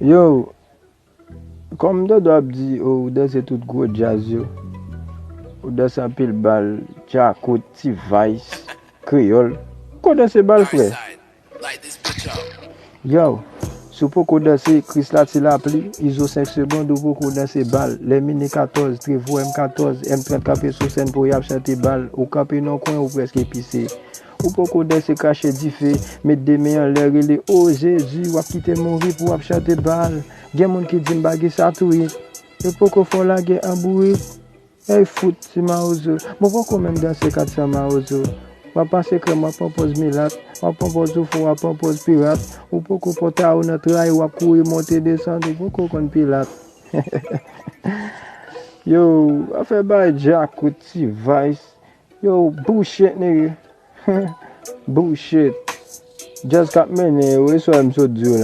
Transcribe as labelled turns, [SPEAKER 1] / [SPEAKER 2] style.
[SPEAKER 1] Yo, comme de doit dit, ou de c'est tout gros jazz yo. Ou de c'est un pile bal, Jaco, T-Vice, Creole. Quoi de ces balles, frère? Yo, sou pou kou danse Chris la ti la pli, iso 5 secondes ou pou kou danse bal. Les mini 14, Trevo M14, M30 kapé sou scène pour y ap chante bal. Ou kapé non coin ou presque épicé. Ou pou kou danse caché di fe, met des mains en l'air et les oh Jésus, wap kite mourir pour ap chante bal. Gen moun ki di mbagi sa touye. Et pou kou fon la gen ambouye. Hey foot, si ma ozo. Mon pou kou même danse 400 ma ozo. Wap pase krem, wap propose milat, wap propose oufou, wap propose pirate. Ou pou kou pota ou nan trai, wap kouye monte descendre, ou pou kou kon pilat. Yo, afe bay Jaco, T-Vice. Yo, bullshit nigga. Bullshit. Just got mene, we so I'm so due.